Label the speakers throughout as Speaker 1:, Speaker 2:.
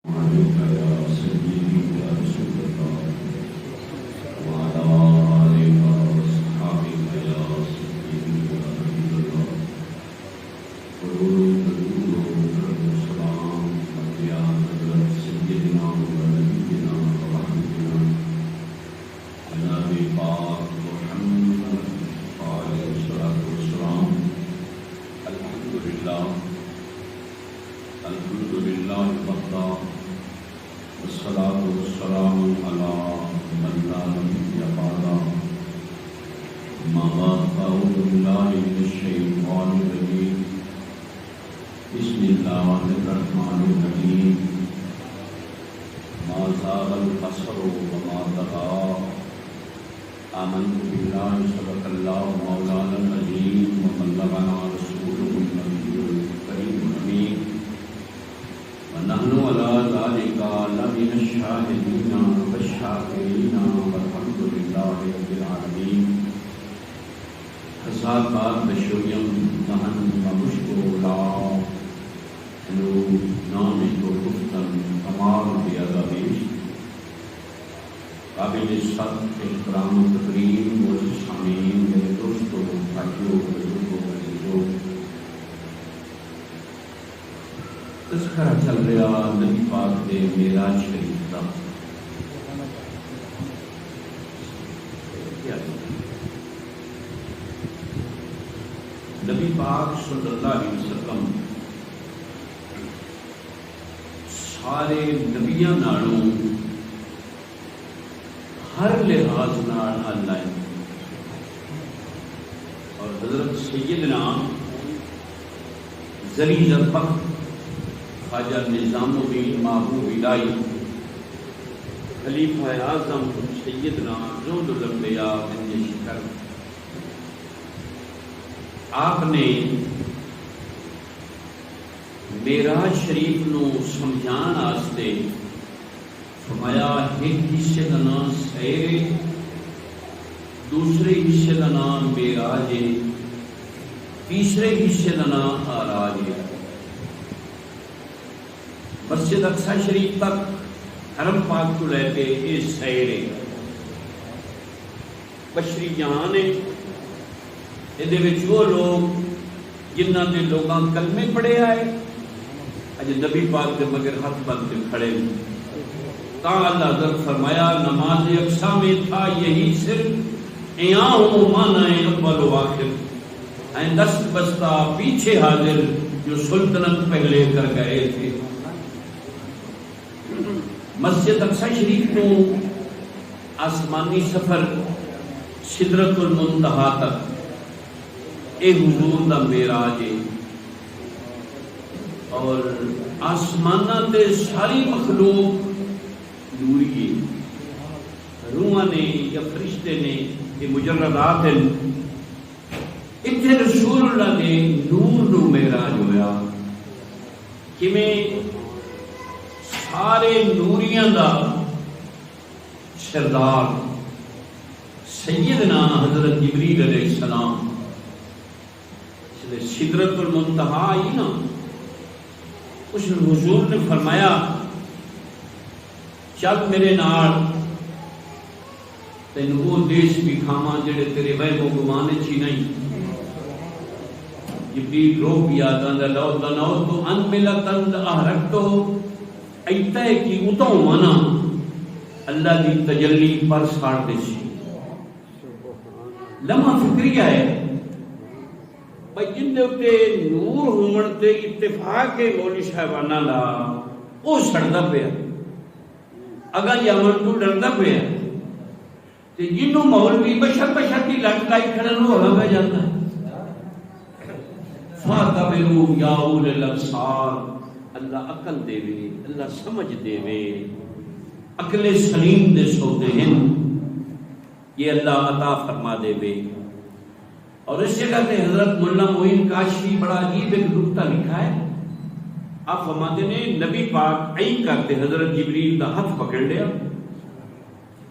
Speaker 1: عليك يا سيدي يا رسول الله وعلى آلك وأصحابك يا سيدي يا حبيب الله قولوا السلام يا حضرت سيدنا ونبينا ورحمتنا جناب پاک محمد علیہ الصلوۃ والسلام الحمد لله وحده والصلاة والسلام على من لا نبي بعده أما بعد فأعوذ بالله من الشيطان الرجيم بسم الله الرحمن الرحيم ما زاغ البصر وما طغى آمنت بالله صدق الله مولانا العظيم وبلغنا رسوله النبي الكريم الأمين ونحن على ذلك لمن الشاهدين والشاكرين والحمد لله رب العالمين. حساد بعد بشویم نحن ومشکولا انو نامی کو گفتن کمال بیادابیش قابل صد احترام و تقریم و سامعین میرے دوستوں بھائیوں بزرگوں عزیزوں، تذکرہ چل رہا نبی پاک دے معراج شریف کا. نبی پاک صلی اللہ علیہ وسلم سارے نبیاں نالوں ہر لحاظ نال اللہ ہے، اور حضرت سیدنا ذلیل الفقر خواجہ نظام الدین محبوب الہی خلیفہ اعظم سیدنا زہد الانبیاء بن شکر، آپ نے معراج شریف نو سمجھان واسطے فرمایا ایک حصے کا نام سیر، دوسرے حصے کا نام معراج ہے، تیسرے حصے کا نام آراج ہے. مسجد اقصی شریف تک حرم پاک کو لے کے یہ سیر ہے، بشری جہان ہے. یہ وہ لوگ جنہ نے لوگاں کلمے پڑھے آئے اج نبی پاک کے مگر ہاتھ بن کے کھڑے تا اللہ حضرت فرمایا نماز اقصی میں تھا یہی صرف ایاں ہوں مانا اول و آخر، این دست بستہ پیچھے حاضر جو سلطنت پہلے کر گئے تھے. مسجد اقصی شریف کو آسمانی سفر سدرۃ المنتہا تک اے حضور دا معراج ہے، اور آسمانہ تے ساری مخلوق نوری ہے، روحاں نے یا فرشتے نے یہ مجردات ہیں. اتنے رسول اللہ نے نور نو معراج ہویا کہ میں سارے نوریاں دا سردار سیدنا حضرت جبریل علیہ السلام سدرۃ المنتہا آئی نا، اس حضور نے فرمایا چل میرے نال تین وہ دیش بھی کھاواں جڑے تیرے وہم و گمان چی نہیں. جبریل روح بھی آدھا لو دنو تو ان ملتن احرکتو ایتا ہے کہ اتوں مانا اللہ دی تجلی پر ساڑ دے سی. لمحہ فکریہ ہے بھائی جن دے اتے نور ہومن تے اتفاق کے مولی صاحبانہ لا او سڑدا پیا اگا یامن تو ڈردا پیا تے جنوں مولوی بشر کی لٹ لائی کھڑن ہو ہوا جاتا ہے. فاتبرو یا اول الابصار، اللہ عقل دے وے، اللہ سمجھ دے وے، عقل سلیم دے سوتے ہیں یہ اللہ عطا فرما دے وے. اور اس جگہ پہ حضرت مولانا معین کاشفی بڑا عجیب ایک نکتہ لکھا ہے. آپ فرماتے ہیں نبی پاک عین کرتے حضرت جبریل کا ہاتھ پکڑ لیا،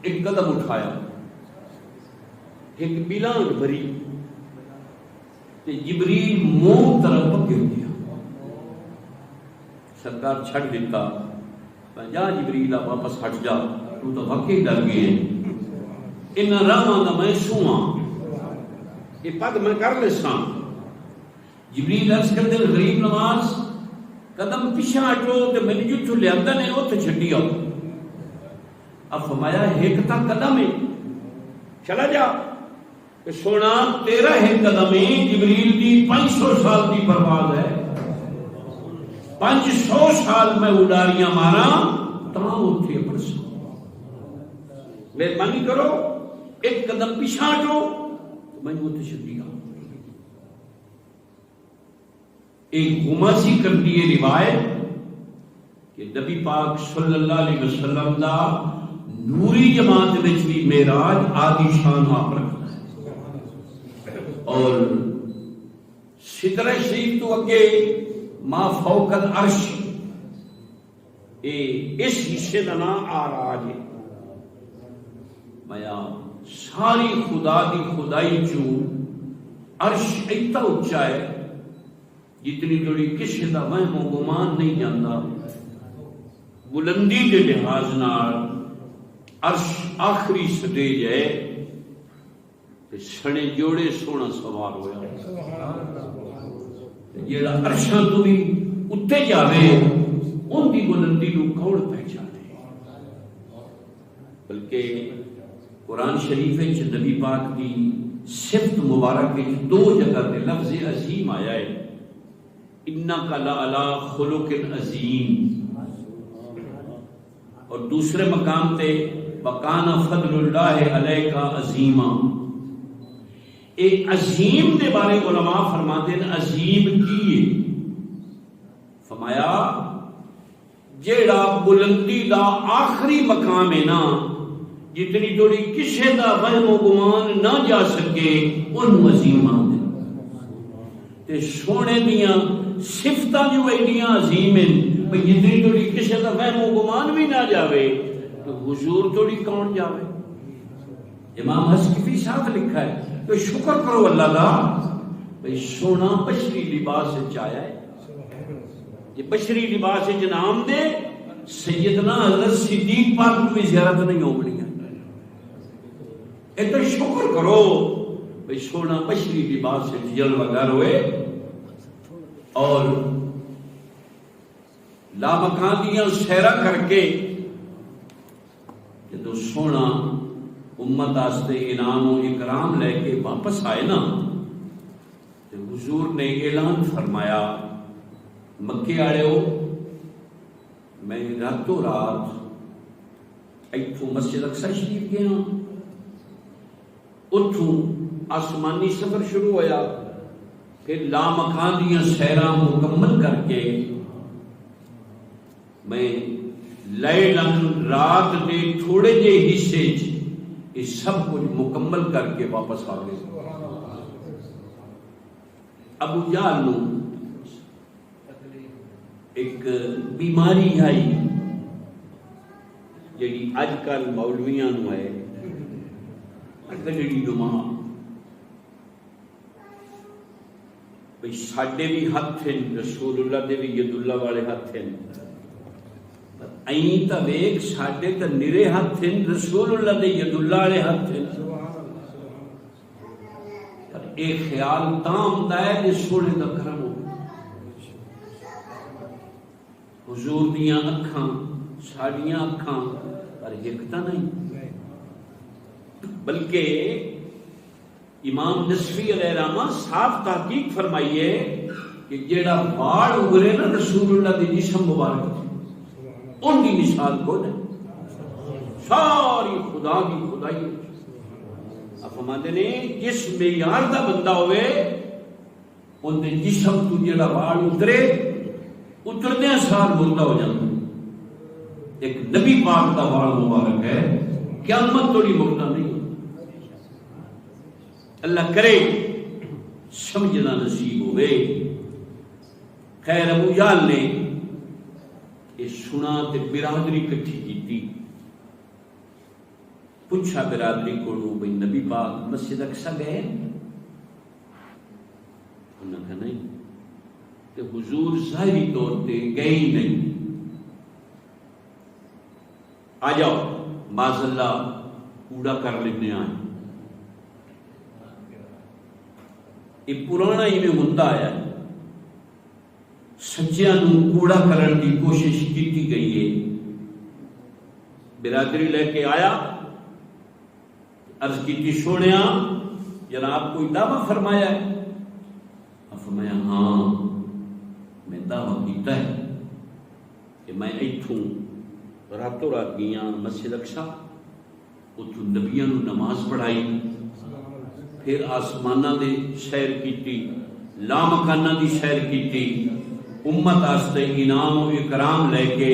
Speaker 1: ایک قدم اٹھایا، ایک بلان بھری تے جبریل منہ طرف گر گیا. سرکار چھڑ دیتا جا جبریل واپس ہٹ جا، تو تو واقعی ڈر گئے ان راواں دا میں سواں یہ پگ میں کر لیساں۔ جبریل عرض کردے غریب نواز قدم پیچھے ہٹو تے میں جتھوں لیاندا نے اوتھے چھڈی آؤ۔ اب فرمایا ایک تا قدم ہے چلا جا کہ سونا تیرا ایک قدم ہے، جبریل دی 500 سال دی پرواز ہے، 500 سال میں اڈاریاں مارا تاں اوتھے پرسوں۔ مہربانی کرو ایک قدم پیچھے ہٹو میں اوتھے چھڈی آؤ۔ ایک گماسی کرتی ہے روایت کہ نبی پاک صلی اللہ علیہ وسلم دا نوری جماعت وچ بھی معراج آدی شان آپ رکھتا ہے، اور سترہ شریف تو اگے ما فوق العرش اس حصے کا نام آراج ہے۔ میا ساری خدا دی خدائی چوں عرش ایتا اچا ہے جتنی تھوڑی کسی دا وہم و گمان نہیں جاندا۔ بلندی دے لحاظ نال عرش آخری سٹیج ہے تے سنے جوڑے سونا سوار ہویا، جیڑا عرشاں تو بھی اتے جاوے ان دی بلندی نو کون پہچانے۔ بلکہ قرآن شریف وچ نبی پاک دی صفت مبارک وچ 2 جگہ تے لفظ عظیم آیا ہے، انک لعلی خلق عظیم، اور دوسرے مقام تے وکان فضل اللہ علیک عظیما۔ ایک عظیم دے بارے علماء فرماتے ہیں عظیم کی فرمایا جیڑا بلندی دا آخری مقام ہے نا، جتنی تھوڑی کسی دا وہم و گمان نہ جا سکے ان عظیم آتے تے سونے دیاں صفتاں جو ایڈیاں عظیم ہیں جتنی تھوڑی کسی دا وہم و گمان بھی نہ جاوے تو حضور تھوڑی کون جاوے۔ امام حسکفی صاحب لکھا ہے تو شکر کرو اللہ دا بھئی سونا بشری لباس چایا ہے، یہ بشری لباس جنام دے سیدنا حضرت صدیق پاک کو زیارت نہیں ہو بڑی ہے، ایک تو شکر کرو بھئی سونا بشری لباس جلوہ گر ہوئے، اور لامکان دیاں سیرہ کر کے جدو سونا امت آستے انعام و اکرام لے کے واپس آئے نا تو حضور نے اعلان فرمایا مکے آئے ہو میں راتوں رات ایتھوں مسجد اقصی شریف گیا، اتھوں آسمانی سفر شروع ہویا، پھر لامکان دیاں سیراں مکمل کر کے میں لیلن رات دے تھوڑے جے حصے یہ سب کچھ مکمل کر کے واپس آ گئے۔ ابو جہل نو ایک بیماری آئی جیڑی اج کل مولویاں نو ہے، گڈڑی نما بھئی ساڈے بھی ہاتھ ہیں، رسول اللہ دے بھی ید اللہ والے ہاتھ ہیں، این تا ویک ساڈے تا نرے ہاتھ ہیں، رسول اللہ دے ید اللہ والے ہاتھ ہیں۔ پر ایک خیال تام دائے جس سونے دا کرم ہو، حضور دیاں اکھاں ساڑیاں اکھاں پر ہکتا نہیں، بلکہ امام نصفی علیہ رحمہ صاف تحقیق فرمائیے کہ جیڑا باڑ اگرے نا رسول اللہ دی جسم مبارک تھی ان کی مثال کو نہیں، ساری خدا کی خدائی آپ فرماتے نے جس معیار دا بندہ ہوئے ان دے جسم تو جیڑا باڑ اترے اتردے سال مردہ ہو جاتا۔ ایک نبی پاک دا باڑ مبارک ہے، قیامت توڑی مردہ نہیں۔ اللہ کرے سمجھنا نصیب ہوئے۔ خیر ابو جہل نے یہ سنا تے برادری کٹھی کیتی، پوچھا برادری کو بھئی نبی پاک مسجد اقصی گئے؟ انہوں نے کہا نہیں، کہ حضور ظاہری طور پہ گئے ہی نہیں، آ جاؤ معاذ اللہ کوڑا کر لینے آئے. یہ پرانا ہی میں ہوتا آیا ہے. سچیاں نو کوڑا کرن دی کوشش کی گئی ہے. برادری لے کے آیا, عرض کی سونیا جناب کوئی دعویٰ فرمایا ہے؟ فرمایا ہاں میں دعویٰ کیتا ہے کہ میں ایتھوں راتوں رات گیا مسجد اقصی, اتھوں نبیاں نو نماز پڑھائی, پھر آسماناں دے سیر کیتی, لامکاناں دی سیر کیتی, امت آستے انعام و اکرام لے کے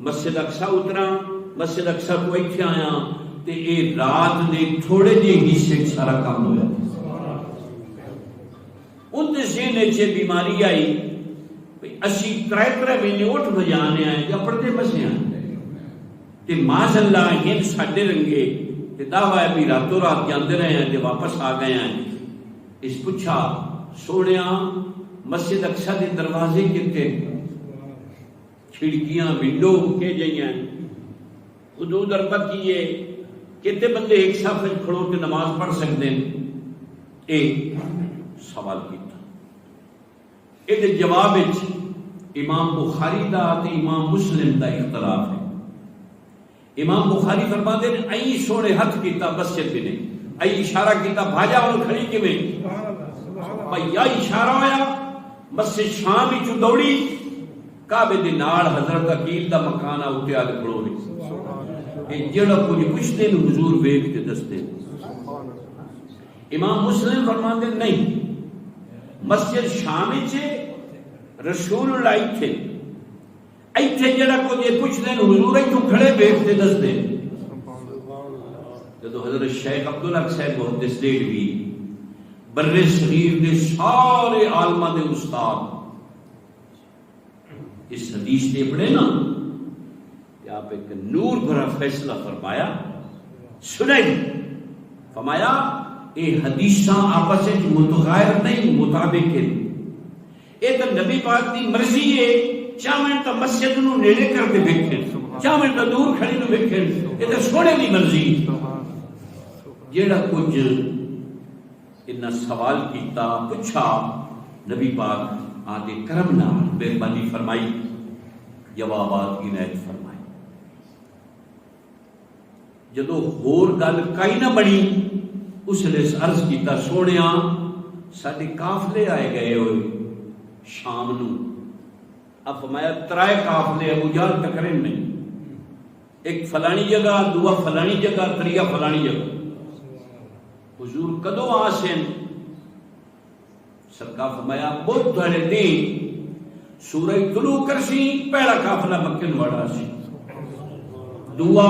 Speaker 1: مسجد اقصی اترا, مسجد اقصی کو ایتھے آیا تے اے رات دے تھوڑے جے حصے سارا کام ہویا. ان دے ذہن وچ بیماری آئی بھئی اسی ترے مہینے اٹھ بجانے آئے یا پردے بسے آئے تے معاذ اللہ ہن ساڈے رنگے تے دعویٰ ہے بھی راتوں رات جاندے رہے ہیں تے واپس آ گئے ہیں. اس پوچھا سونیا مسجد اقصی دے دروازے کتے, کھڑکیاں ونڈو کے جائیں, حدود اربع کیے, کتے بندے ایک صف وچ کھڑو کے نماز پڑھ سکتے ہیں؟ ایک سوال کیتا. یہ جواب امام بخاری دا تے امام مسلم دا اختلاف ہے. امام بخاری فرماتے ہیں ائی سونے ہاتھ کیتا مسجد میں نے, ائی اشارہ کیتا بھاجا اور کھڑی کے میں بھائی یا اشارہ ہویا مسجد شام وچ دوڑی کعبے دے نال حضرت عقیل دا مکان اوتے آ کے کھڑو وچ اے جڑا کچھ پوچھتے نے حضور ویکھ کے دستے. امام مسلم فرماتے ہیں نہیں, مسجد شام وچ رسول اللہ تھے ایتھے جڑا کچھ پوچھتے ہیں حضور ایتھوں کھڑے ویکھ کے دستے. جدو حضرت شیخ عبدالحق صاحب محدث دہلوی بر صغیر دے سارے عالماں دے استاد اس حدیث نے پڑھے نا کہ آپ ایک نور بھرا فیصلہ فرمایا, سنیں فرمایا اے حدیثاں آپس وچ متغیر نہیں مطابق ہیں. اے تے نبی پاک دی مرضی ہے, چاہیں تو مسجد نو نیڑے کر کے ویکھیں, چاہیں تو دور کھڑی نو ویکھیں, اے تے سونے دی مرضی. جیڑا کچھ انہاں سوال کیتا پوچھا نبی پاک آدھے کرم نال مہربانی فرمائی, جوابات عنایت فرمائی. جدو ہور گل کئی نہ بنی اس نے عرض کیتا سونیا ساڈے قافلے آئے گئے ہوئے شام نو. اب فرمایا ترائے قافلے ابو جہل ٹکرے نہیں, ایک فلانی جگہ, دوا فلانی جگہ, تریا فلانی جگہ. حضور کدو آسن سرکار فرمایا بدھ والے دن سورج طلوع کرسی پہلا قافلہ مکے نو وڑا سی, دوا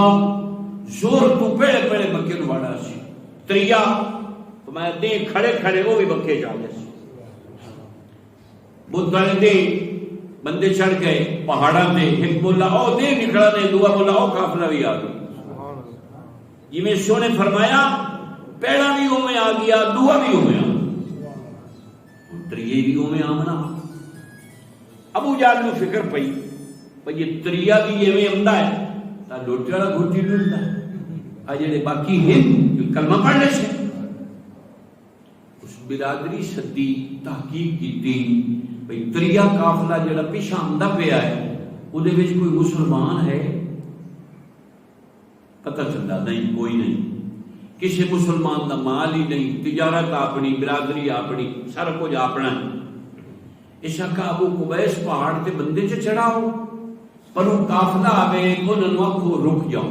Speaker 1: زور تو پہلے پہلے مکے نو وڑا سی, تریا فرمایا دن کھڑے کھڑے وہ بھی مکے جانے سی. بدھ والے دن بندے چڑھ گئے پہاڑاں تے, ایک بولا او دے نکلا دے, دعا بولا او قافلہ بھی آ گیا. جی میں سونے فرمایا پہلا بھی اوے آ گیا, دعا بھی اوے آ گیا, تریے بھی اوے آمنا. ابو جہل نو فکر پئی بھئی یہ تریا بھی ایویں آندا ہے تا لوٹے والا گھوٹی ڈلدا ہے, آ جڑے باقی ہیں کلمہ پڑھ لے سے. اس برادری سدی تحقیق کیتی بھئی تریا قافلہ جڑا پیچھے آندا پیا ہے اودے وچ کوئی مسلمان ہے؟ پتہ چلدا نہیں, کوئی نہیں. کسی مسلمان دا مال ہی نہیں, تجارت اپنی, برادری اپنی, سارا کچھ اپنا. اس کا ابو قبیس پہاڑ تے بندے چ چڑھاؤ پر وہ قافلہ آوے انہاں نوں آکھو رک جاؤ,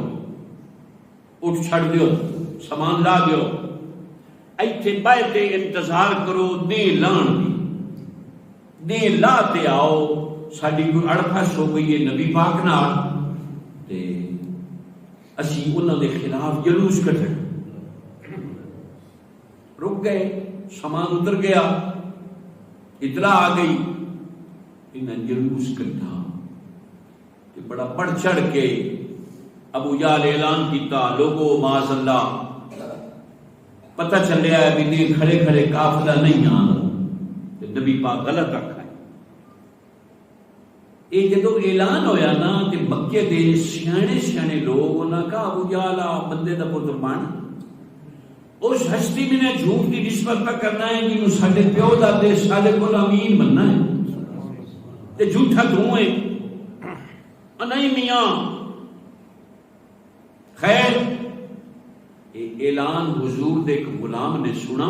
Speaker 1: اٹھ چھڑ دیو, سامان لا دیو, ایتھے بیٹھ کے انتظار کرو دے لان دی, دے لا تے آؤ. ساڈی کوئی اڑپھس ہو گئی ہے نبی پاک نال تے اسی انہاں دے خلاف جلوس کڈھے. رک گئے, سامان اتر گیا, اطلاع آ گئی, انہیں جلوس کٹھا کہ بڑا بڑھ چڑھ کے ابو جہل اعلان کیتا لوگو معاذ اللہ پتہ چلیا ہے بھی نہیں کھڑے کھڑے قافلہ نہیں آنا, نبی پاک غلط رکھا ہے. یہ جدو اعلان ہویا نا کہ مکے دے سیانے سیانے لوگ انہاں کہا ابو جہل بندے دا پتر بن، اس ہستی میں نے جھوٹ کی نسبت تک کرنا ہے جنہوں ساڈے پیو دادے ساڈے کول امین بننا ہے تے جھوٹا تو ہے نہیں میاں۔ خیر یہ اعلان حضور دے ایک غلام نے سنا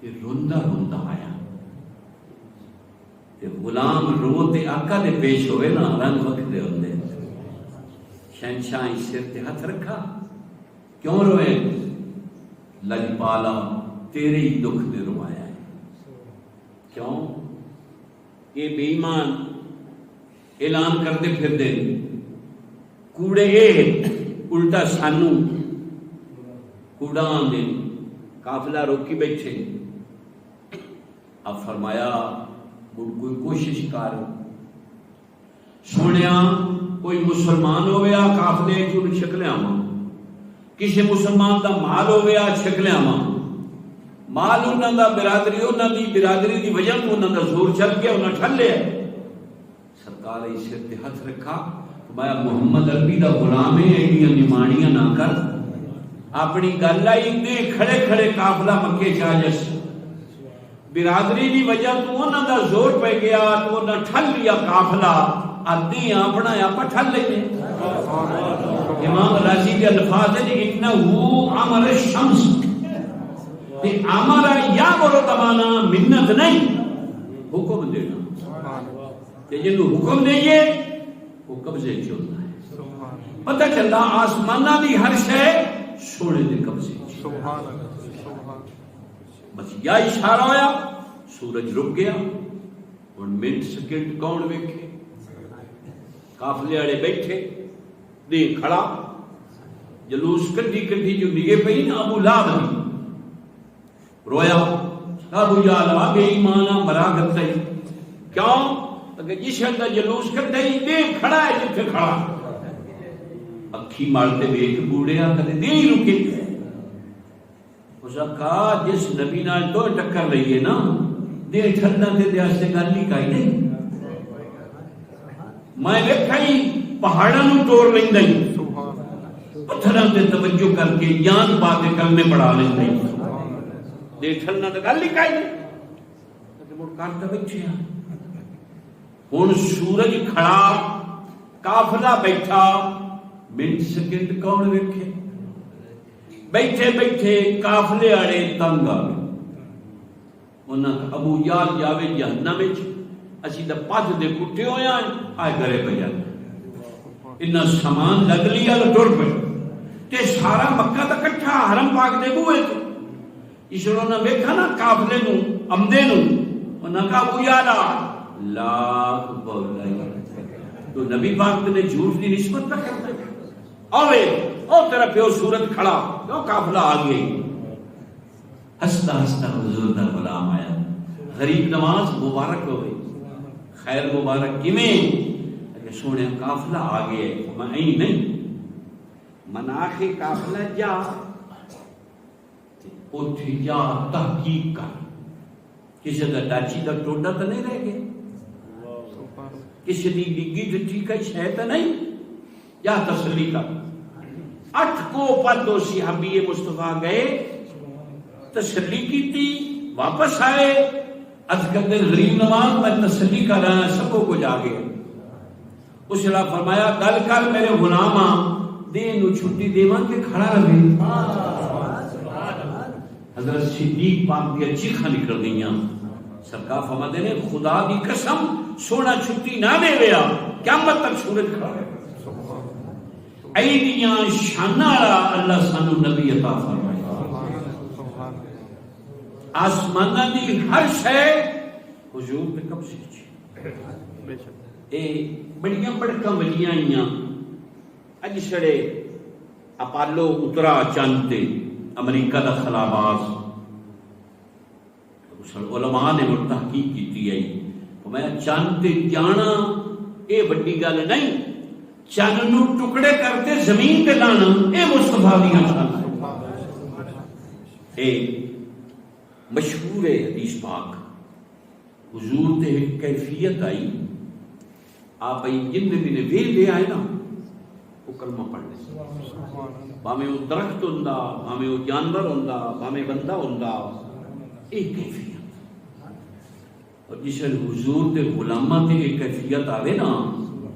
Speaker 1: کہ روندا روندا آیا تے غلام رو تے آقا دے پیش ہوئے نا رنگ وقت دے ہوندے شہنشاہ سر تے ہاتھ رکھا، کیوں روئے؟ لجپالا تیرے ہی دکھ دے روایا ہے۔ کیوں؟ یہ بے ایمان اعلان کرتے پھر دے کوڑے الٹا سانو کوڑا دے قافلہ روکی بیٹھے۔ اب فرمایا مڑ کوئی کوشش کر، سنیا کوئی مسلمان ہو گیا قافلے چوں چھک لیا ماں، کسی مسلمان دا مال ہو گیا چھک لیا ماں، مال انہاں دا برادری انہاں دی برادری دی وجہ تو انہاں دا زور چل گیا، انہاں ٹھل لیا۔ سرکار اس سر تے ہاتھ رکھا، فرمایا محمد عربی دا غلام ہے، ایڈیاں نماڑیاں نہ کر، اپنی گل آئی دے کھڑے کھڑے قافلہ مکے چا جس، برادری دی وجہ تو انہاں دا زور پہ گیا تو انہاں ٹھل لیا قافلہ، ادھی اپنا آپ ٹھل لینے۔ امام راضی کے الفاظ ہیں انہو امر الشمس، تے امر یامر تمانا منت نہیں، حکم دینا، تے جنہوں حکم دئیے وہ قبضے چلنا ہے۔ پتہ چلا آسمانہ دی ہر شے سونے دے قبضے چلنا، بس یا اشارہ ہویا سورج رک گیا، اور منٹ سیکنڈ کون ویکھے؟ قافلے والے بیٹھے دے کھڑا، جلوس کٹھی کٹھی جو نگے پئی نا ابو لہب دی رویا، ابو جہل بے ایمانا مرا گئی، کیوں؟ کہ جس کا جلوس کٹھا ہی دے کھڑا ہے جتھے کھڑا، اکھی مارتے ویکھ بوڑھیا کدے دے ہی رکے۔ اس نے کہا جس نبی نال تو ٹکر لئیے نا دے ٹھنڈا تے دے آستے گل ہی کائی نہیں، میں دیکھا ہی پہاڑاں نو توڑ لیندا ہی، پتھراں تے توجہ کر کے جان باتیں کرنے پڑا لیندا ہی، دے ٹھنڈا تے گل ہی کائی نہیں، تے مڑ کرتا بیٹھے ہیں۔ ہن سورج کھڑا، قافلہ بیٹھا، منٹ سیکنڈ کون ویکھے؟ بیٹھے بیٹھے قافلے والے تنگ آ گئے، انہاں ابو جہل جاوے جہنم وچ، اسی تے پج دے کٹے ہوئے ہیں، آئے گھرے پہ جانے انہاں سامان لگ لیا ٹر پہ، تے سارا مکہ دا کٹھا حرم پاک دے بوئے تھے۔ اس انہوں نے ویکھا نا قافلے نو عمدے نو، انہاں کہا ابو جہل لاکھ بولا تو نبی پاک نے جھوٹ کی نسبت نہ کرتا ہے، آوے او تیرا پیو سورج کھڑا، کیوں قافلہ آ گئی؟ ہستا ہستا حضور دا غلام آیا، غریب نواز مبارک ہوئے، خیر مبارک کیویں؟ کہ سونے قافلہ آ گیا ہے، میں این نہیں مناخ قافلہ جا اٹھ جا تحقیق کر، کسی دا ڈاچی دا ٹوڈا تو نہیں رہ گئے، کسی دی ڈگی ڈٹھی کا شے تو نہیں، یا تسلی کا 8 کو پر 2 صحابی مصطفیٰ گئے، تسلی کی تھی، واپس آئے، ازکر غریب نواز میں تسلی کر رہا سب کو جا گیا۔ اس نے فرمایا گل کر میرے غلاماں دے نو چھٹی دیوان کے کھڑا رہے۔ حضرت صدیق پاک دی چیخاں نکل گئیاں، سرکار فرماتے نے خدا دی قسم سونا چھٹی نہ دے لیا، قیامت تک سورج کھڑا رہے۔ ایدیاں شانہ اللہ سانو نبی عطا فرمائے، آسمانہ دی ہر شے حضور پہ قبضے چ، اے بڑیاں بڑکاں ولیاں آئیاں، اج سڑے اپالو اترا چاند تے امریکہ دا خلاباز، علماء نے وہ تحقیق کی ہے، میں چاند تے جانا اے بڑی گل نہیں، چاند نو ٹکڑے کرتے زمین تے لانا اے مصطفیٰ دی شان اے مشہور ہے حدیث پاک۔ حضور تے ایک کیفیت آئی، آپ جن بھی نے ویل دے آئے نا وہ کلمہ پڑھ لے بھاویں وہ درخت ہوندا بھاویں وہ جانور ہوندا بھاویں بندہ ہوندا ایک کیفیت اور جس حضور دے غلاماں تے ایک کیفیت آوے نا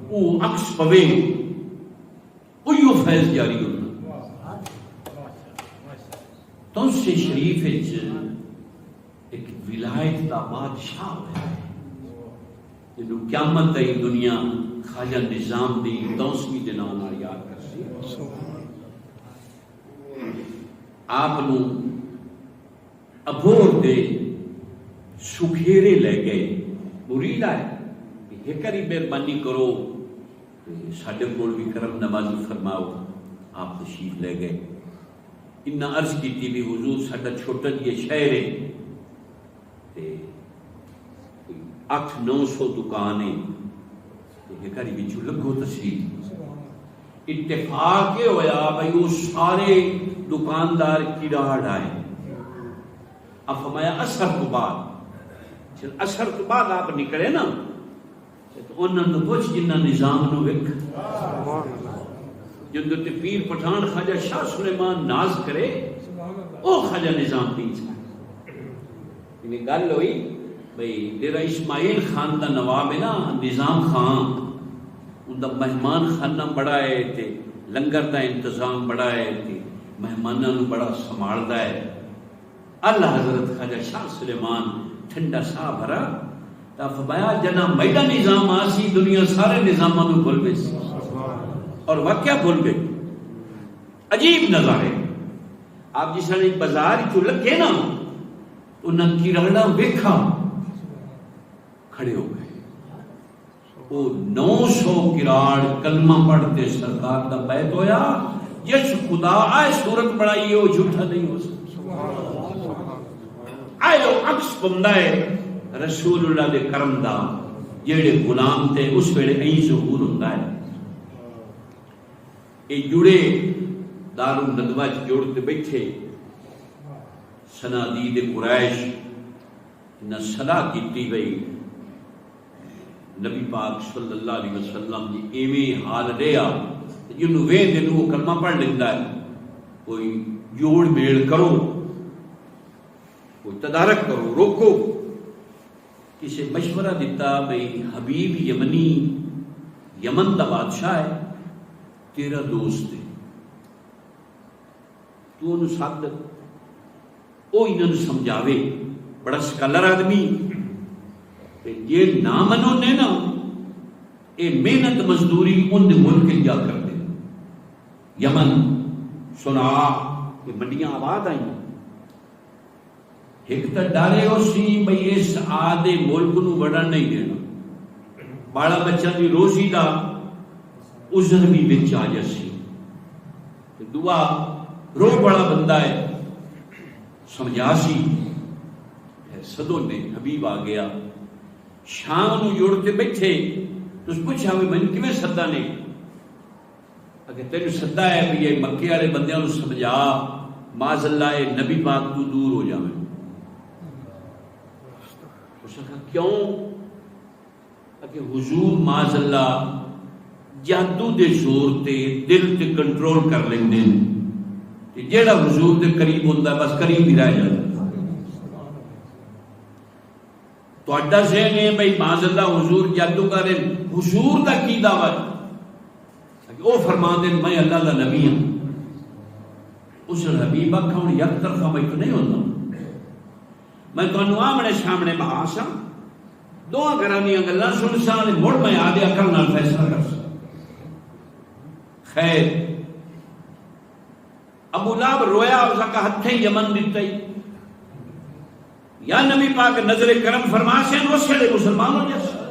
Speaker 1: وہ عکس پوے اوہی فیض جاری ہوتا تو سے شریف ایک ولایت دا بادشاہ ہوا ہے جنہوں قیامت تئی دنیا خواجہ نظام دی دوسویں دے نام نال یاد کرسی آپ نو ابور دے سکھیرے لے گئے مرید آئے کہ ایک کری مہربانی کرو ساڈے کول بھی کرم نوازی فرماؤ آپ تشریف لے گئے انہاں عرض کیتی بھی حضور ساڈا چھوٹا جہا شہر ہے تے 800-900 دکان ہے یہ گھر بچوں لگو تشریف اتفاق یہ ہویا بھائی وہ سارے دکاندار کیڑاڑ آئے اب فرمایا اثر تو بعد اثر تو بعد آپ نکلے نا تو انہوں نے پوچھ جنہ نظام نو ویکھ جن تے پیر پٹھان خواجہ شاہ سلیمان ناز کرے او خواجہ نظام دین انہیں گل ہوئی بھئی تیرا اسماعیل خان دا نواب ہے نا نظام خان ان دا مہمان خانہ بڑا ہے تے لنگر دا انتظام بڑا ہے تے مہمانوں نو بڑا سنبھالدا ہے اللہ حضرت خواجہ شاہ سلیمان ٹھنڈا سا بھرا تا فرمایا جنا میڈا نظام آسی دنیا سارے نظاموں نو بھول گئی اور واقعہ بھول گئی عجیب نظارے آپ جس نے بازار چ لگے نا انہاں کی رگڑا ویکھا کھڑے ہو گئے وہ 900 کراڑ کلمہ پڑھتے سرکار دا بیت ہویا جس خدا آئے صورت بڑھائی ہو جھوٹا نہیں ہو سکتا آئے وہ عکس بندہ ہے رسول اللہ دے کرم دا جیڑے غلام تے اس ویلے این ظہور ہوندا ہے اے جڑے دارالندوہ جوڑتے بیٹھے سنادید قریش نہ صلاح کیتی بھئی نبی پاک صلی اللہ علیہ وسلم جی ایویں حال رہا جنہوں وے دن وہ کلمہ پڑھ لیتا ہے کوئی جوڑ میل کرو کوئی تدارک کرو روکو کسی مشورہ دیتا بھئی حبیب یمنی یمن دا بادشاہ ہے تیرا دوست ہے تو انہوں ساتھ او انہوں سمجھاوے بڑا سکالر آدمی یہ نہ منو نے نا اے محنت مزدوری ان ملک جا کر دے یمن سنا کہ منڈیاں آباد آئیں ایک تو ڈارے ہو سی بھئی اس آدھے ملک نو بڑھن نہیں دینا باڑا بچہ دی روزی دا عذر بھی بچ آ جاسی دعا رو بڑا بندہ ہے سمجھا سی صدوں نے حبیب آ گیا شام نو جوڑتے بیٹھے تو اس پوچھا ہوئے میں کیویں سدا نے اگر تینوں سدا ہے بھی یہ مکے والے بندیاں نو سمجھا معاذ اللہ نبی پاک تو دور ہو جاویں اس نے کہا کیوں کہ حضور معاذ اللہ جادو دے زور تے دل تے کنٹرول کر لیندے تے جیڑا حضور دے قریب ہوندا بس قریب ہی رہ جاندا تو اڈا ذہن ہے بھئی معاذ اللہ حضور جادو کریں حضور دا کی دعوت او فرما دیں میں اللہ دا نبی ہوں اس حبیب آکھاں یک طرفہ میں تو نہیں ہوتا میں تو انو آمنے سامنے بحاسا دعا کرانیاں گلاں سن سانے مڑ میں آدھے اکل نال فیصلہ کر سا خیر ابو لہب رویا اس کا ہتھے یمن دیتا ہی یا نبی پاک نظر کرم فرما سے اس سے مسلمان ہو جیسا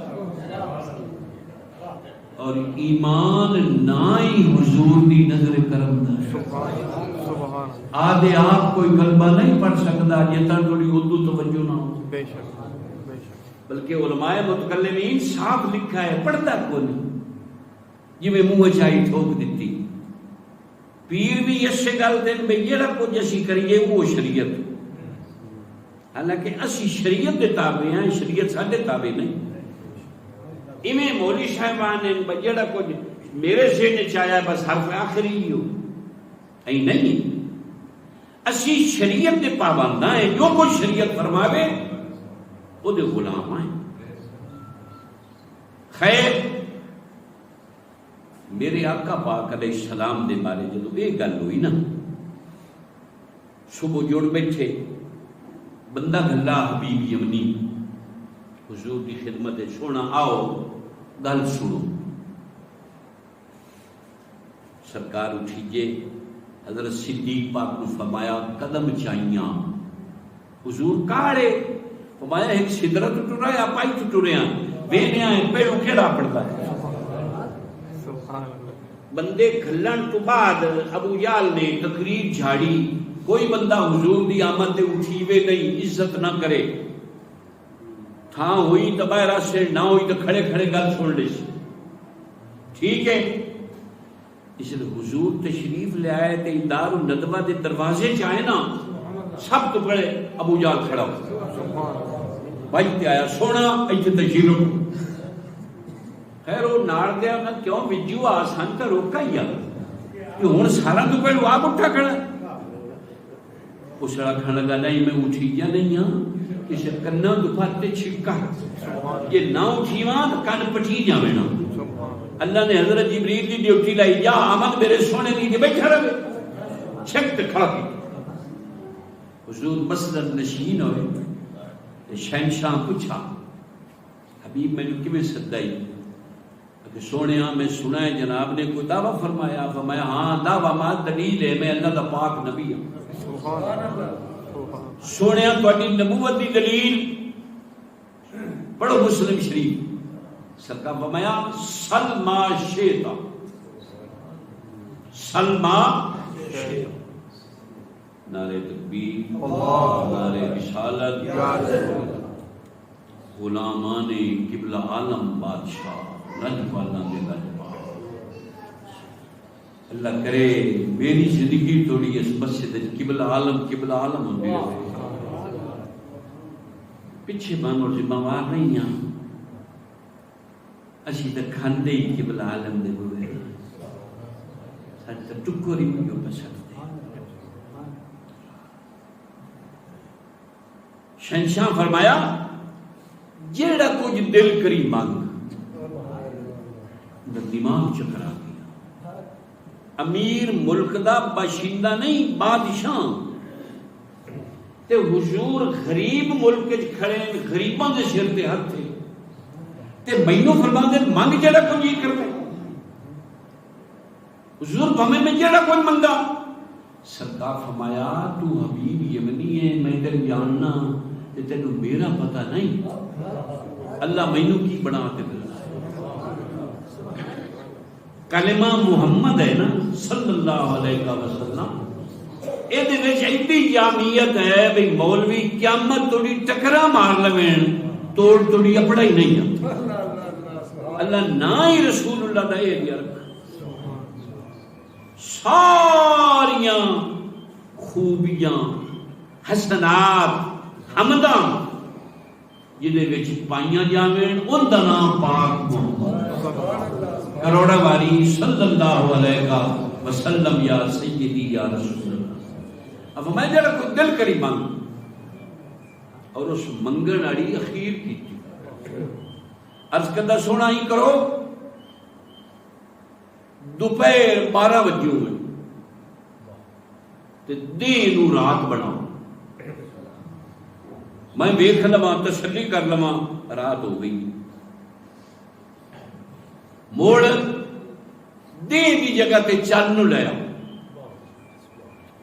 Speaker 1: اور ایمان نائی حضور دی نظر کرم دا آدھے آپ کوئی کلمہ نہیں پڑھ سکتا جتا تھوڑی اردو توجہ نہ ہو بلکہ علماء متکلمین صاف لکھا ہے پڑھتا کو نہیں جی میں منہ چاہی ٹھوک دیتی پیر بھی اس سے گل دین بھئی یہ رب کو جیسی کریے وہ شریعت حالانکہ اسی شریعت دے تابع ہیں شریعت ساڈے تابع نہیں ایویں مولی صاحبان نے جڑا کچھ میرے ذہن چ آیا بس حرف آخری ہی ہو ائی نہیں. اسی شریعت دے پابند ہیں، جو کچھ شریعت فرماوے وہ دے غلام ہیں. خیر میرے آقا پاک علیہ السلام دے بارے جدو یہ گل ہوئی نا، صبح جڑ بیٹھے بندہ گھلا حبیب یمنی حضور کی خدمت سونا آؤ گل سنو. سرکار اٹھیجے حضرت صدیق پاک نے فرمایا قدم چائیاں. حضور کاڑے فرمایا ایک سدرت ٹرا یا پائی ٹریا وینے آئے پیڑو کیڑا پڑتا ہے. بندے کھلن تو بعد ابو جہل نے تقریر جھاڑی، کوئی بندہ حضور دی آمد تے اٹھیوے نہیں، عزت نہ کرے. تھا ہوئی تو باہر سے نہ ہوئی تو کھڑے کھڑے گل سن لی سی. ٹھیک ہے، اس لیے حضور تشریف لے آئے تے دار الندوہ دے دروازے چاہے نا، سب تو بڑے ابو جہل کھڑا ہو بھائی تے آیا سونا ایتھے تشریف رکھو. خیر وہ نار دیا میں کیوں وجو آسان تا روکا ہی کہ ہوں سارا تو پہلو آپ اٹھا کھڑا. اس لڑا کھانا لگا نہیں میں اٹھی جا نہیں ہاں کسی کنا دوپہر چھکا یہ نہ اٹھی وہاں تو کن پٹھی جاوے نا. اللہ نے حضرت جبریل کی ڈیوٹی لائی، جا آمد میرے سونے دی بیٹھا رہے چھک کھڑا کی. حضور مسجد نشین ہوئے، شہنشاہ پوچھا حبیب میں نے کیویں سدائی؟ کہ سونے میں سنا ہے جناب نے کوئی دعویٰ فرمایا. فرمایا ہاں دعویٰ ماں دلیل ہے میں اللہ دا پاک نبی ہوں. سونے تہاڈی نبوت دی دلیل پڑھو مسلم شریف. سرکار فرمایا سلما شیتا سلما شیتا. نعرہ تکبیر، نعرہ رسالت، غلامان قبلہ عالم بادشاہ رجوانا دے رجوان. اللہ کرے میری زندگی توڑی اس مسجد قبلہ عالم ہوندی رہے. پیچھے مانو ذمہ وار نہیں ہاں، اسی تو کھاندے ہی قبلہ عالم دے ہوئے سچ تو ٹکر ہی مجھے پسند. شہنشاہ فرمایا جیڑا کچھ دل کری مانگ. دماغ چکرا گیا. امیر ملک دا باشندہ نہیں بادشاہ تے حضور غریب ملک وچ کھڑے غریباں دے سر تے ہاتھ تے مینوں فرماندے منگ جیڑا کچھ کرے. حضور بھویں میں جیڑا کچھ منگا. سرکار فرمایا تو حبیب یمنی ہے میں تینوں جاننا تے تینوں میرا پتہ نہیں. اللہ مینوں کی بنا کے دے. کلمہ محمد ہے نا صلی اللہ علیہ وسلم، اے دے وچ ایڈی جامعیت ہے بھئی مولوی قیامت توڑی ٹکرا مار لوین توڑ توڑی اپڑا ہی نہیں ہے. اللہ نہ ہی رسول اللہ دا اے دیا رکھا. ساریاں خوبیاں حسنات حمداں جدے وچ پائیاں جاوین ان دا نام پاک محمد کروڑا واری صلی اللہ علیہ وسلم یا سیدی یا رسول اللہ. اب میں جڑا کوئی دل کری مانگ اور اس منگن اڑی اخیر کی عرض کردہ سونا ہی کرو دوپہر 12 بجے ہوئے تے دین رات بناؤ. میں ویکھ لواں تسلی کر لواں رات ہو گئی. موڑ دے دی جگہ تے چند لے آؤ.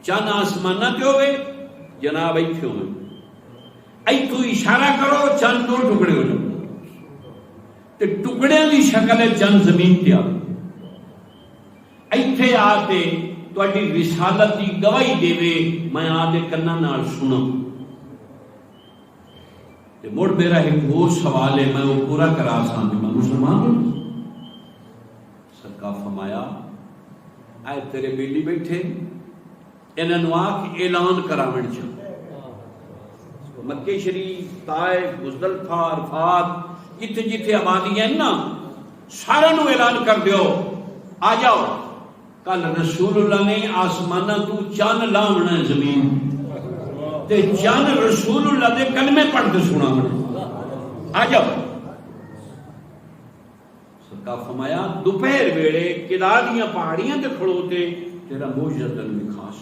Speaker 1: چند آسمانہ تے ہوئے جناب ایتھے ہوئے. ایتھو اشارہ کرو چند دو ٹکڑے ہو جائے تے ٹکڑیاں دی شکل ہے چند زمین تے آئے. ایتھے آتے تہاڈی رسالت دی گواہی دے میں آدے کنا نال سنا. تے مڑ میرا ایک اور سوال ہے میں وہ پورا کرا سامنے میں مسلمان ہوں. سرکار فرمایا آئے تیرے بیلی بیٹھے انہوں آکھ اعلان کراون چاہ. مکہ شریف طائف مزدلفہ عرفات جتھے جتھے آبادی ہیں نا سارے نو اعلان کر دیو آ جاؤ کل رسول اللہ نے آسمانہ تو چند لاؤنا ہے زمین تے چند رسول اللہ دے کلمے پڑھتے سنا ہونا آ جاؤ سرکار فرمایا دوپہر ویڑے کدا دیاں پہاڑیاں تے کھڑوتے تیرا موجزہ تن میں خاص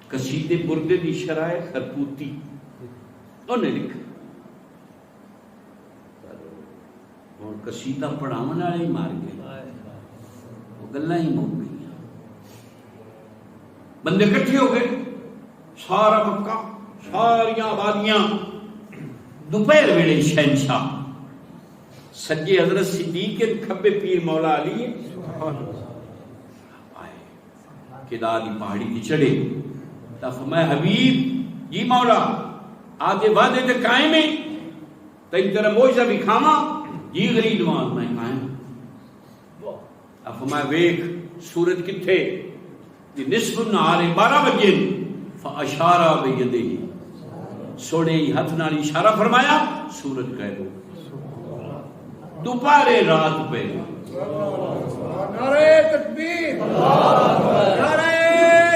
Speaker 1: قصیدے بردے دی شرائع خرپوتی انہیں لکھا اور قصیدہ پڑھاون والے ہی مار گئے وہ گلاں ہی موک گئی بندے کٹھے ہو گئے سارا مکہ ساریاں آبادیاں دوپہر ویلے شہنشاہ سجے حضرت صدیق کھبے پیر مولا علی آئے کدا دی پہاڑی کی چڑھے تا فرمایا حبیب جی مولا آگے وعدے تے قائم ہے تین تیرا موجزہ بھی کھاما جی غریب نواز میں قائم فرمایا ویک سورج کتھے یہ نصف النہار 12 بجے فاشارہ بیدہ سونے ہاتھ نال اشارہ فرمایا سورج کہہ دو دوپہر رات پہ
Speaker 2: نعرہ تکبیر نعرہ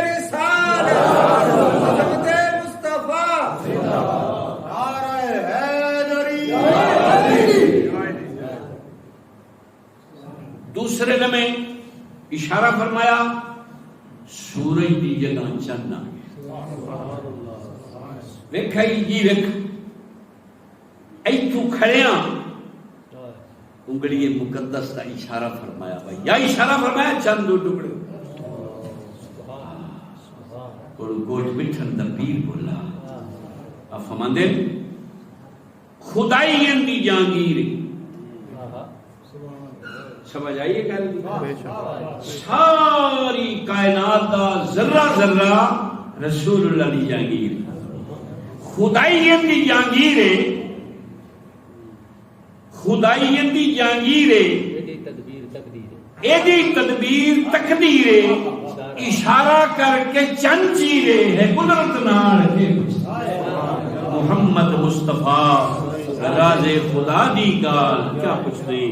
Speaker 2: رسالت حضرت مصطفیٰ نعرہ حیدری
Speaker 1: دوسرے لمحے اشارہ فرمایا سورج دی جگہ چند آ گیا ویکھائی جی ویکھ ایتھوں کھڑیاں انگلی مقدس کا اشارہ فرمایا بھائی یا اشارہ فرمایا چند دو ٹکڑے اور گوٹ مٹھن دا پیر بولا اب فرماندے خدائی اندی جہانگیر سمجھ آئیے کہہ ساری کائنات دا ذرہ ذرہ رسول اللہ دی جہانگیر خدائی اندی جہانگیر ہے خدائی دی جہانگیر ایدی تدبیر تقدیر اشارہ کر کے چند چیرے ہے قدرت نال محمد مصطفیٰ راز خدا دی گال کیا کچھ نہیں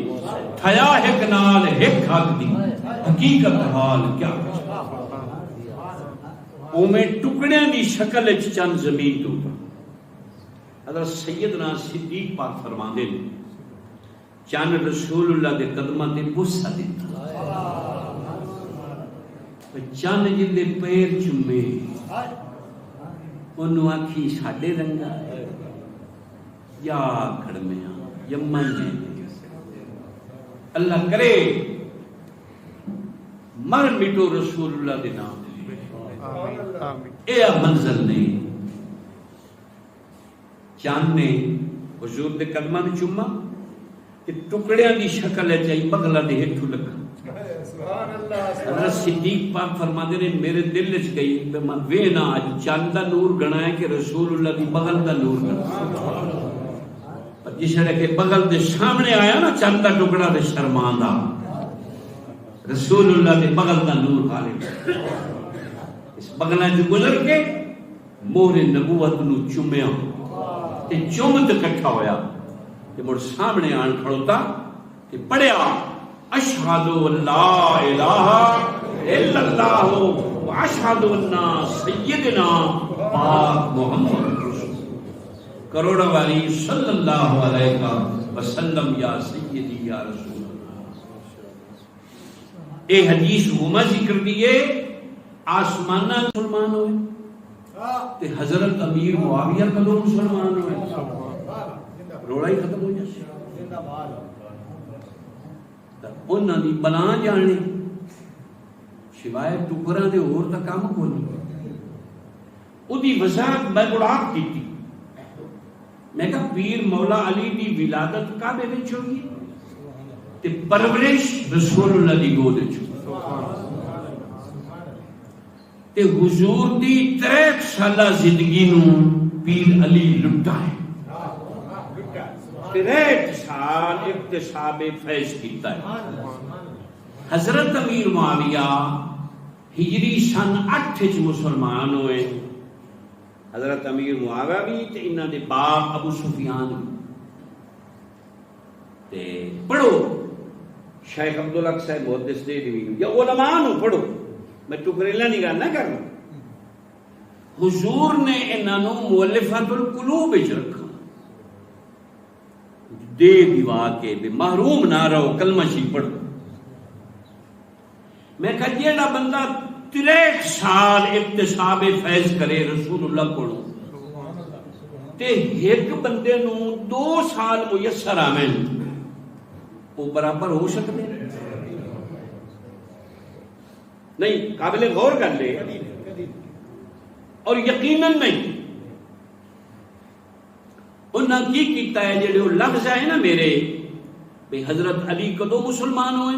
Speaker 1: تھیا ایک نال ایک حق دی حقیقت حال کیا کچھ اومیں ٹکڑے دی شکل چند زمین تو حضرت سیدنا صدیق پاک فرماندے چند رسول اللہ دے قدمہ دے بوسہ دیتا چند جن دے پیر چمے انہوں آکھی ساڑے رنگا یا کھڑمیاں یا مانجے اللہ کرے مر مٹو رسول اللہ دے نام اے منزل نہیں چاند نے حضور دے قدمہ نے چمہ کہ ٹکڑیاں دی شکل ہے چاہی بغلہ دے ہٹھو لگا حضرت صدیق پاک فرما دے نے میرے دل اچ گئی وینا آج چاند دا نور گنا ہے کہ رسول اللہ دی بغل دا نور گنا جس نے کہ بغل دے سامنے آیا نا چاند دا ٹکڑا دے شرمان دا رسول اللہ دے بغل دا نور غالب اس بغلہ جو گزر کے مور نبوت نو چمیا تے چومت کٹھا ہویا کہ مڑ سامنے آن کھڑوتا کہ پڑھیا اشہد اللہ الہ الا اللہ و اشہد انہ سیدنا پاک محمد کروڑا والی صلی اللہ علیہ وسلم یا سیدی یا رسول اللہ اے حدیث ہما ذکر دیئے آسمانہ مسلمان ہوئے تے حضرت امیر معاویہ کلو مسلمان ہوئے روڑا ہی ختم ہو جائے انہاں دی بنا جانے سوائے ٹکراں دے اور تا کام کوئی نہیں اودی وضاحت میں بڑھاپ کی تھی میں کہا پیر مولا علی دی ولادت کعبے وچ ہوئی تے پرورش رسول اللہ دی گود وچ تے حضور دی 63 سالہ زندگی نو پیر علی لٹا ہے 63 سال اقتصاب فیض کیتا ہے حضرت امیر معاویہ ہجری سن 8 وچ مسلمان ہوئے حضرت امیر معاویہ بھی تے انہاں دے باپ ابو سفیان تے پڑھو شیخ عبدالحق صاحب محدث دہلوی یا علماء نو پڑھو، میں ٹکریلا نہیں گل نہ کرنا. حضور نے انہاں نو مؤلفات القلوب وچ رکھا، دے دیوا کے بھی محروم نہ رہو، کلمہ شریف پڑھو. میں کہا جیڑا بندہ 63 سال اکتساب فیض کرے رسول اللہ کو تے ایک بندے نو 2 سال میسر آویں وہ برابر ہو سکتے نہیں؟ قابل غور کر لے. اور یقیناً نہیں. انہاں کی کیتا ہے جڑے وہ لفظ آئے نا میرے بھئی حضرت علی کدو مسلمان ہوئے،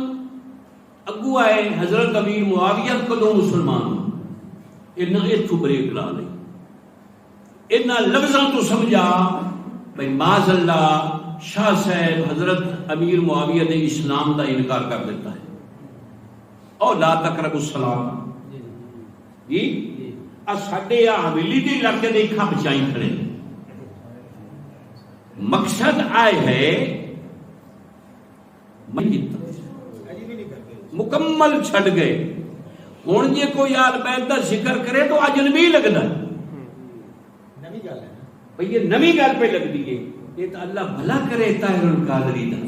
Speaker 1: اگو آئے حضرت امیر معاویہ کدو مسلمان ہوئے، انہاں ایتھوں بریک لا لئی. انہاں لفظاں تو سمجھا بھئی معاذ اللہ شاہ صاحب حضرت امیر معاویہ نے اسلام دا انکار کر دیتا ہے. او لا تقربوا الصلاۃ جی ساڈے حویلی کے علاقے دے کھا بچائی کھڑے. مقصد آئے ہے مکمل چھڑ گئے. ہوں جی کوئی آل بیت دا ذکر کرے تو اجنبی لگتا ہے، بھئی یہ نویں گل پہ لگتی ہے. یہ تو اللہ بھلا کرے طاہر القادری دا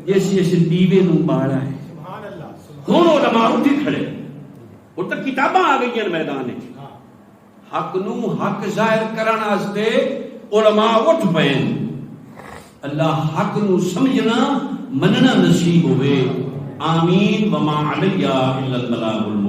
Speaker 1: جیسے دیوے نو باڑا ہے. ہوں علماء اٹھی کھڑے، اور تو کتاباں آ گئی ہیں میدان میں. حق نو حق ظاہر کرنا واسطے علماء اٹھ پے. اللہ حق نو سمجھنا مننا نصیب ہوئے. آمین. وما علیہ الا البلاغ المبین.